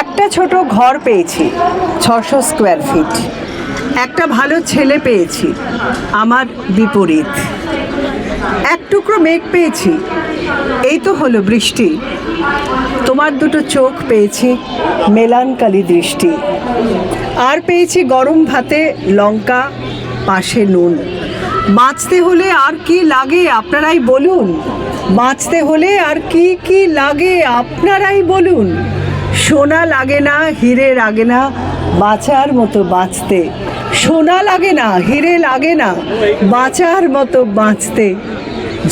একটা ছোট ঘর পেয়েছি 600 স্কোয়ার ফিট, একটা ভালো ছেলে পেয়েছি আমার বিপরীত, এক টুকরো মেঘ পেয়েছি, এই তো হলো বৃষ্টি, তোমার দুটো চোখ পেয়েছি মেলানকালি দৃষ্টি, আর পেয়েছি গরম ভাতে লঙ্কা পাশে নুন। বাঁচতে হলে আর কি লাগে আপনারাই বলুন, বাঁচতে হলে আর কি কি লাগে আপনারাই বলুন। সোনা লাগে না হিরে লাগে না বাঁচার মতো বাঁচতে, সোনা লাগে না হিরে লাগে না বাঁচার মতো বাঁচতে।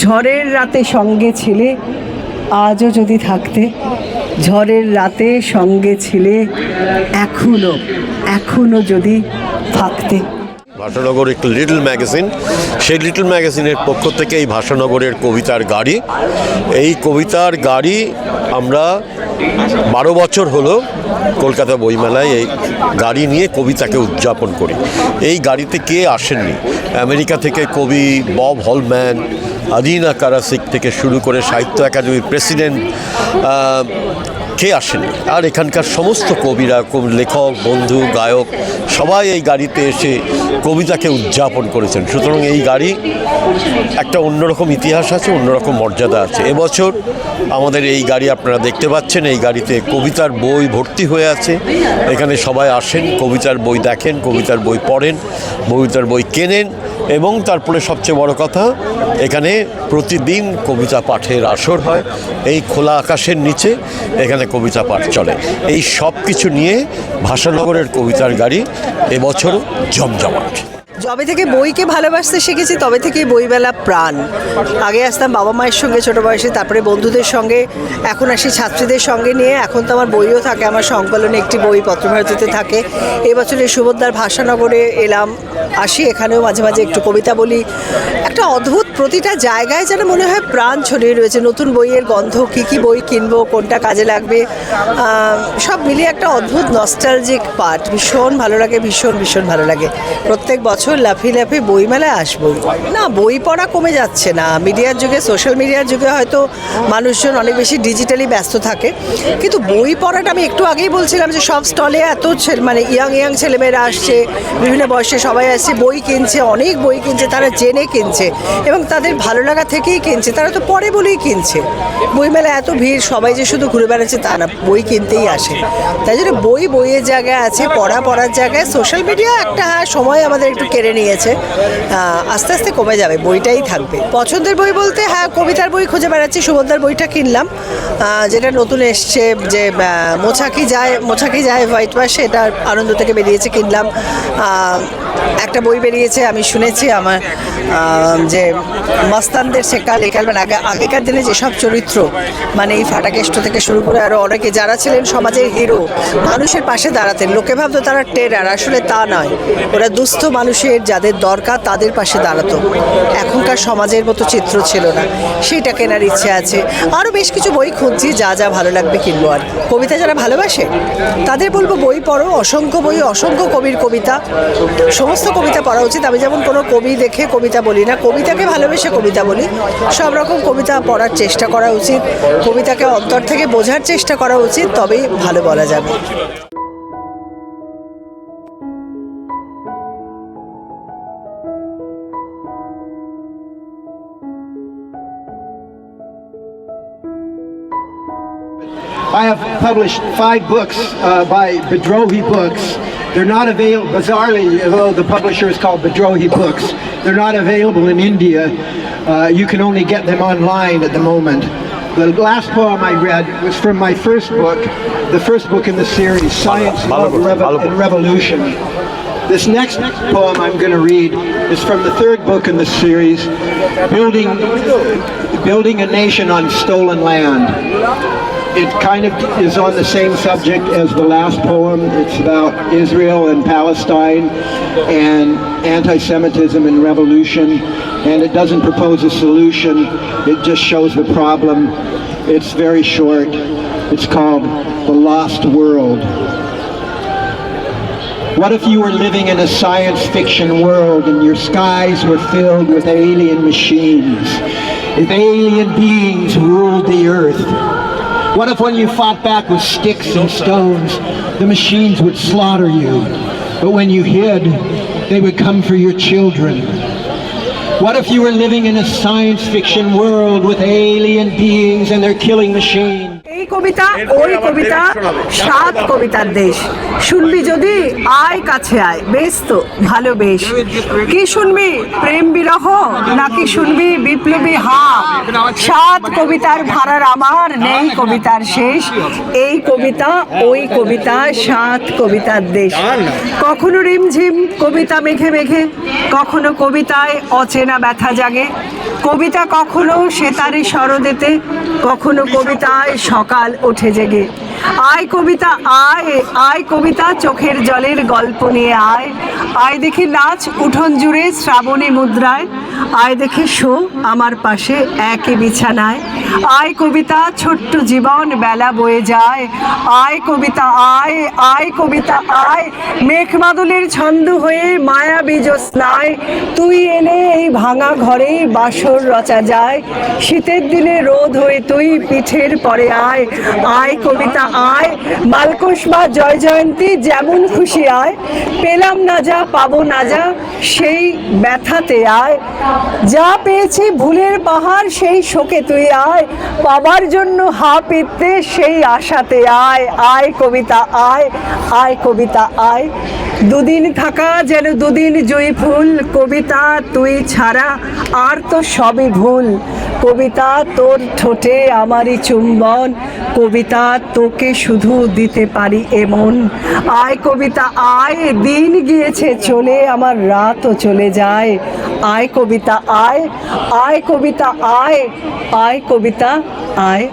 ঝড়ের রাতে সঙ্গে ছিলে আজও যদি থাকতে, ঝড়ের রাতে সঙ্গে ছিলে এখনো যদি থাকতে। ভাষানগর একটি লিটল ম্যাগাজিন, সেই লিটল ম্যাগাজিনের পক্ষ থেকে এই ভাষানগরের কবিতার গাড়ি, এই কবিতার গাড়ি আমরা 12 বছর হলো কলকাতা বইমেলায় এই গাড়ি নিয়ে কবিতাকে উদযাপন করি। এই গাড়িতে কে আসেননি? আমেরিকা থেকে কবি বব হলম্যান, আদিনা কারাসিক থেকে শুরু করে সাহিত্য একাডেমির প্রেসিডেন্ট, কে আসেনি? আর এখানকার সমস্ত কবিরা, লেখক, বন্ধু, গায়ক সবাই এই গাড়িতে এসে কবিতাকে উদযাপন করেছেন। সুতরাং এই গাড়ি একটা অন্যরকম ইতিহাস আছে, অন্যরকম মর্যাদা আছে। এবছর আমাদের এই গাড়ি আপনারা দেখতে পাচ্ছেন, এই গাড়িতে কবিতার বই ভর্তি হয়ে আছে। এখানে সবাই আসেন, কবিতার বই দেখেন, কবিতার বই পড়েন, কবিতার বই কেনেন, এবং তারপরে সবচেয়ে বড় কথা, এখানে প্রতিদিন কবিতা পাঠের আসর হয়। এই খোলা আকাশের নিচে এখানে কবিতা পাঠ চলে। এই সব কিছু নিয়ে ভাষানগরের কবিতার গাড়ি এবছরও জমজমাট। যবে থেকে বইকে ভালোবাসতে শিখেছি তবে থেকেই বইমেলা প্রাণ। আগে আসতাম বাবা মায়ের সঙ্গে ছোটো বয়সে, তারপরে বন্ধুদের সঙ্গে, এখন আসি ছাত্রীদের সঙ্গে নিয়ে। এখন তো আমার বইও থাকে, আমার সংকলনে একটি বই পত্রভারতীতে থাকে। এবছরে সুভদ্রার ভাষানগরে এলাম, আসি, এখানেও মাঝে মাঝে একটু কবিতা বলি। একটা অদ্ভুত, প্রতিটা জায়গায় যেন মনে হয় প্রাণ ছড়িয়ে রয়েছে, নতুন বইয়ের গন্ধ, কী বই কিনবো, কোনটা কাজে লাগবে, সব মিলিয়ে একটা অদ্ভুত নস্টালজিক পার্ট। ভীষণ ভালো লাগে, ভীষণ ভালো লাগে। প্রত্যেক বছর লাফিয়ে বইমেলায় আসবো না। বই পড়া কমে যাচ্ছে না। মিডিয়ার যুগে, সোশ্যাল মিডিয়ার যুগে হয়তো মানুষজন অনেক বেশি ডিজিটালি ব্যস্ত থাকে, কিন্তু বই পড়াটা, আমি একটু আগেই বলছিলাম যে সব স্টলে এত মানে ইয়াং ছেলেমেয়েরা আসছে, বিভিন্ন বয়সে সবাই আসছে, বই কিনছে, অনেক বই কিনছে, তারা জেনে কিনছে এবং তাদের ভালো লাগা থেকেই কিনছে, তারা তো পড়ে বলেই কিনছে। বইমেলা এত ভিড়, সবাই যে শুধু ঘুরে বেড়াচ্ছে তা না, বই কিনতেই আসে। তাই জন্য বইয়ের জায়গায় আছে, পড়ার জায়গায়। সোশ্যাল মিডিয়া একটা সময় আমাদের একটু কেড়ে নিয়েছে, আস্তে আস্তে কমে যাবে, বইটাই থাকবে। পছন্দের বই বলতে কবিতার বই খুঁজে বেড়াচ্ছি। সুভদ্রার বইটা কিনলাম, যেটা নতুন এসছে, যে মোছাকি যায় হোয়াইট ওয়াশ, এটা আনন্দ থেকে বেরিয়েছে, কিনলাম। একটা বই বেরিয়েছে, আমি শুনেছি আমার যে মস্তানদের শেখা লেখার, মানে আগেকার দিনে যেসব চরিত্র, মানে এই ফাটাকেষ্ট থেকে শুরু করে আরও অনেকে যারা ছিলেন সমাজের হিরো, মানুষের পাশে দাঁড়াতেন। লোকে ভাবতো তারা টেরার, আসলে তা নয়, ওরা দুস্থ মানুষের যাদের দরকার তাদের পাশে দাঁড়াতো। এখনকার সমাজের মতো চিত্র ছিল না, সেইটা কেনার ইচ্ছে আছে। আরও বেশ কিছু বই খুঁজছি, যা ভালো লাগবে কিনবো। আর কবিতা যারা ভালোবাসে তাদের বলবো বই পড়ো, অসংখ্য বই, অসংখ্য কবির কবিতা, সমস্ত কবিতা পড়া উচিত। আমি যেমন কোনো কবি দেখে কবিতা বলি না, কবিতাকে ভালোবেসে কবিতা বলি। সব রকম কবিতা পড়ার চেষ্টা করা উচিত, কবিতাকে অন্তর থেকে বোঝার চেষ্টা করা উচিত, তবেই ভালো বলা যাবে। I have published 5 books by Bedrohi Books. They're not available, bizarrely, although the publisher is called Bedrohi Books. They're not available in India. You can only get them online at the moment. The last poem I read was from my first book, the first book in the series, Science, Love, and Revolution. This next poem I'm going to read is from the third book in the series, Building a Nation on Stolen Land. It kind of is on the same subject as the last poem. It's about Israel and Palestine and anti-Semitism and revolution, and it doesn't propose a solution, it just shows the problem. It's very short. It's called The Lost World. What if you were living in a science fiction world and your skies were filled with alien machines? If alien beings ruled the earth, What if when you fought back with sticks and stones, the machines would slaughter you, but when you hid, they would come for your children? What if you were living in a science fiction world with alien beings and their killing machine? এই কবিতা ওই কবিতা, সাত কবিতার দেশ। শুনবি যদি আয় কাছে আয়, বেশ তো ভালো বেশ। কি শুনবি, প্রেম বিরহ নাকি শুনবি বিপ্লবী হাম? সাত কবিতার ভাড়ার আমার নেই কবিতার শেষ। এই কবিতা ওই কবিতা, সাত কবিতার দেশ। কখনো রিমঝিম কবিতা মেঘে মেঘে, কখনো কবিতায় অচেনা ব্যথা জাগে। কবিতা কখনো সেতারে শরদেতে, কখনো কবিতায় সকাল ওঠে জেগে। আয় কবিতা আয়, আয় কবিতা চোখের জলের গল্প নিয়ে আয়। আয় দেখে নাচ উঠোন জুড়ে শ্রাবণী মুদ্রায়, আয় দেখে শো আমার পাশে একই বিছানায়। আয় কবিতা ছোট্ট জীবন বেলা বয়ে যায়। আয় কবিতা আয়, আয় কবিতা আয়, মেঘমাদলের ছন্দ হয়ে মায়া জ্যোৎস্নায় তুই এলে এই ভাঙা ঘরে বাসর রচা যায়। শীতের দিনে রোদ হয়ে তুই পিঠের পরে আয়। আয় কবিতা আয়, মালকোষ বা জয় জয়ন্তী যেমন খুশি আয়। পেলাম না যা পাবো না যা সেই ব্যথাতে আয়। যা পেয়েছি ভুলের পাহাড় সেই শোকে তুই আয়। পাবার জন্য হা পেতে সেই আশাতে আয়। আয় কবিতা আয়, আয় কবিতা আয়। দুদিন থাকা যেন দুদিন জয়ী ফুল, কবিতা তুই ছাড়া আর তো সবই ভুল। কবিতা তোর ঠোঁটে আমারই চুম্বন, কবিতা তোকে শুধু দিতে পারি এমন। আয় কবিতা আয়, দিন গিয়েছে চলে আমার রাতও চলে যায়। আয় কবিতা আয়, আয় কবিতা আয়, আয় কবিতা আয়।